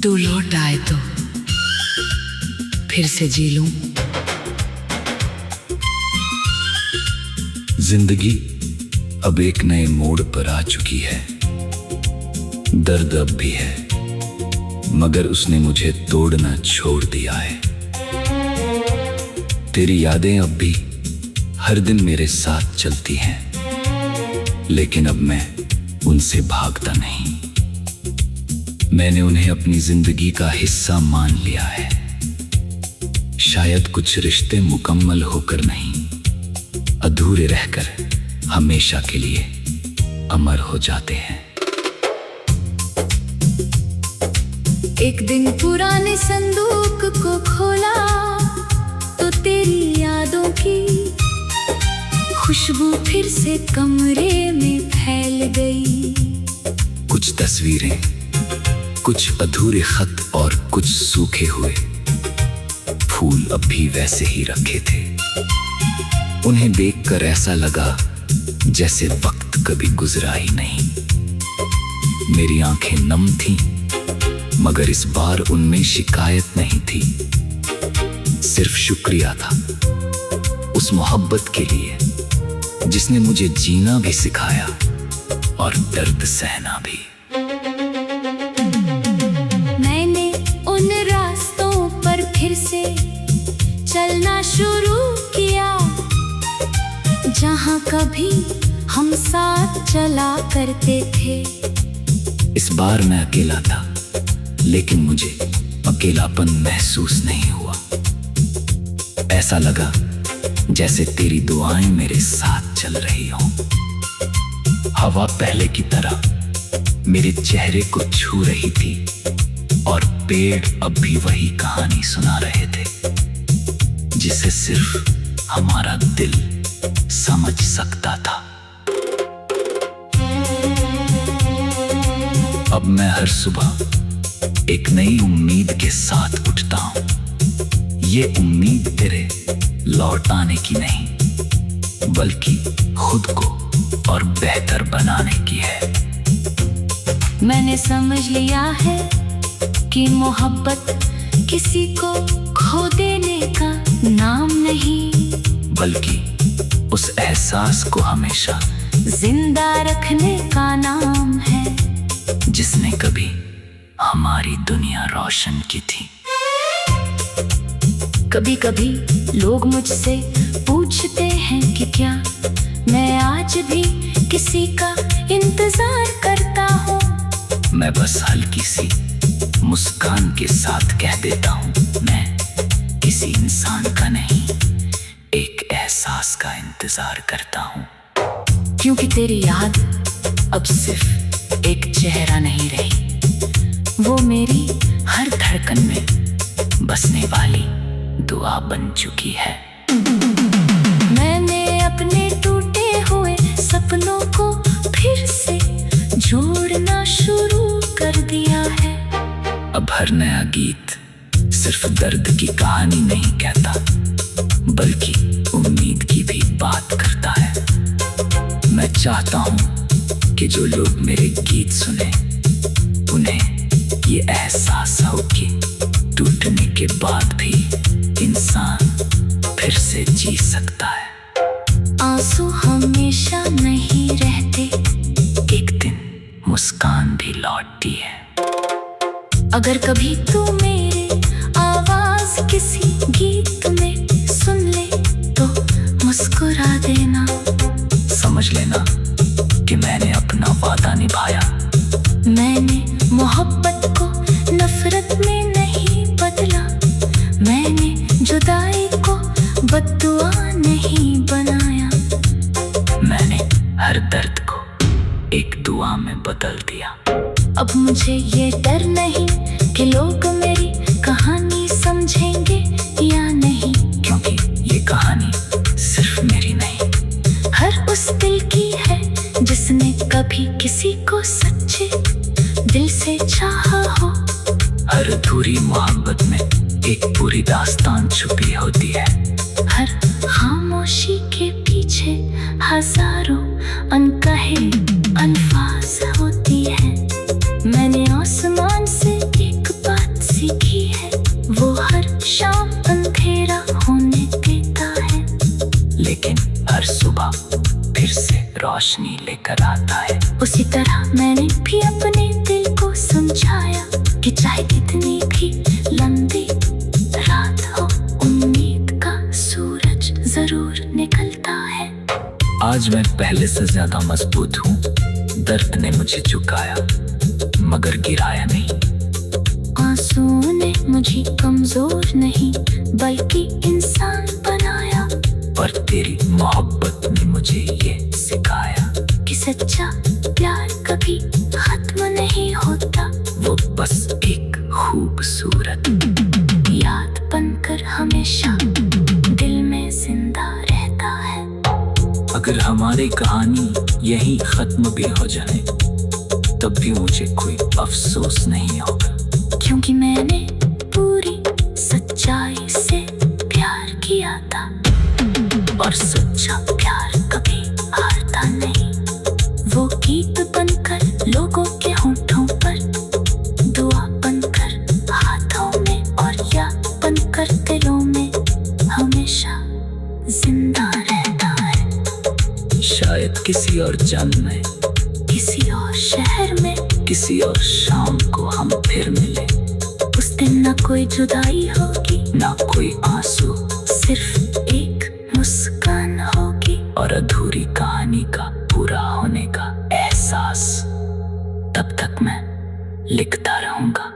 तू लौट आए तो फिर से जी लूं। जिंदगी अब एक नए मोड़ पर आ चुकी है। दर्द अब भी है, मगर उसने मुझे तोड़ना छोड़ दिया है। तेरी यादें अब भी हर दिन मेरे साथ चलती हैं, लेकिन अब मैं उनसे भागता नहीं। मैंने उन्हें अपनी जिंदगी का हिस्सा मान लिया है। शायद कुछ रिश्ते मुकम्मल होकर नहीं, अधूरे रहकर हमेशा के लिए अमर हो जाते हैं। एक दिन पुराने संदूक को खोला तो तेरी यादों की खुशबू फिर से कमरे में फैल गई। कुछ तस्वीरें, कुछ अधूरे खत और कुछ सूखे हुए फूल अब भी वैसे ही रखे थे। उन्हें देखकर ऐसा लगा जैसे वक्त कभी गुजरा ही नहीं। मेरी आंखें नम थीं, मगर इस बार उनमें शिकायत नहीं थी, सिर्फ शुक्रिया था उस मोहब्बत के लिए जिसने मुझे जीना भी सिखाया और दर्द सहना भी। मैंने उन रास्तों पर फिर से चलना शुरू किया जहां कभी हम साथ चला करते थे। इस बार मैं अकेला था, लेकिन मुझे अकेलापन महसूस नहीं हुआ। ऐसा लगा जैसे तेरी दुआएं मेरे साथ चल रही हों। हवा पहले की तरह मेरे चेहरे को छू रही थी और पेड़ अब भी वही कहानी सुना रहे थे जिसे सिर्फ हमारा दिल समझ सकता था। अब मैं हर सुबह एक नई उम्मीद के साथ उठता हूं। ये उम्मीद तेरे लौट आने की नहीं, बल्कि खुद को और बेहतर बनाने की है। मैंने समझ लिया है कि मोहब्बत किसी को खो देने का नाम नहीं, बल्कि उस एहसास को हमेशा जिंदा रखने का नाम है जिसने कभी हमारी दुनिया रोशन की थी। कभी कभी लोग मुझसे पूछते हैं कि क्या मैं आज भी किसी का इंतजार करता हूँ। मैं बस हल्की सी मुस्कान के साथ कह देता हूँ, मैं किसी इंसान का नहीं, एक एहसास का इंतजार करता हूँ। क्योंकि तेरी याद अब सिर्फ एक चेहरा नहीं रही, वो मेरी हर धड़कन में बसने वाली दुआ बन चुकी है। मैंने अपने टूटे हुए सपनों को फिर से जोड़ना शुरू कर दिया है। अब हर नया गीत सिर्फ दर्द की कहानी नहीं कहता, बल्कि उम्मीद की भी बात करता है। मैं चाहता हूँ कि जो लोग मेरे गीत सुने, उन्हें ये एहसास हो कि टूटने के बाद भी इंसान फिर से जी सकता है। आंसू हमेशा नहीं रहते, एक दिन मुस्कान भी लौटती है। अगर कभी तू मेरे आवाज किसी गीत में सुन ले तो मुस्कुरा देना। समझ लेना कि मैंने अपना वादा निभाया। मैंने मोहब्बत को नफरत में नहीं बदला, मैंने जुदाई को बद्दुआ नहीं बनाया। मैंने हर दर्द को एक दुआ में बदल दिया। अब मुझे ये डर नहीं कि लोग मेरी कहानी समझेंगे या नहीं, क्योंकि ये कहानी सिर्फ मेरी नहीं, हर उस दिल की है जिसने कभी किसी को सच्चे दिल से चाहा हो। हर अधूरी मोहब्बत में एक पूरी दास्तान छुपी होती है। हर खामोशी के पीछे हजारों अनकहे अल्फाज होती है। मैंने आसमान से एक बार रोशनी लेकर आता है। उसी तरह मैंने भी अपने दिल को समझाया कि चाहे कितनी भी लंबी रात हो, उम्मीद का सूरज जरूर निकलता है। आज मैं पहले से ज्यादा मजबूत हूँ। दर्द ने मुझे झुकाया मगर गिराया नहीं। आंसुओं ने मुझे कमजोर नहीं बल्कि इंसान बनाया। और तेरी मोहब्बत ने मुझे ये सिखाया कि सच्चा प्यार कभी खत्म नहीं होता, वो बस एक खूबसूरत याद बनकर हमेशा दिल में जिंदा रहता है। अगर हमारी कहानी यहीं खत्म भी हो जाए तब भी मुझे कोई अफसोस नहीं होगा, क्योंकि मैंने पूरी सच्चाई से प्यार किया था। और सच्चा प्यार कभी हारता नहीं। वो गीत बनकर लोगों के होठों पर, दुआ बनकर हाथों में, और याद बनकर दिलों में हमेशा जिंदा रहता है। शायद किसी और जन्म में, किसी और शहर में, किसी और शाम को हम फिर मिले। उस दिन ना कोई जुदाई होगी, ना कोई आंसू, सिर्फ एक मुस्कान होगी और अधूरी कहानी का पूरा होने का एहसास। तब तक मैं लिखता रहूंगा।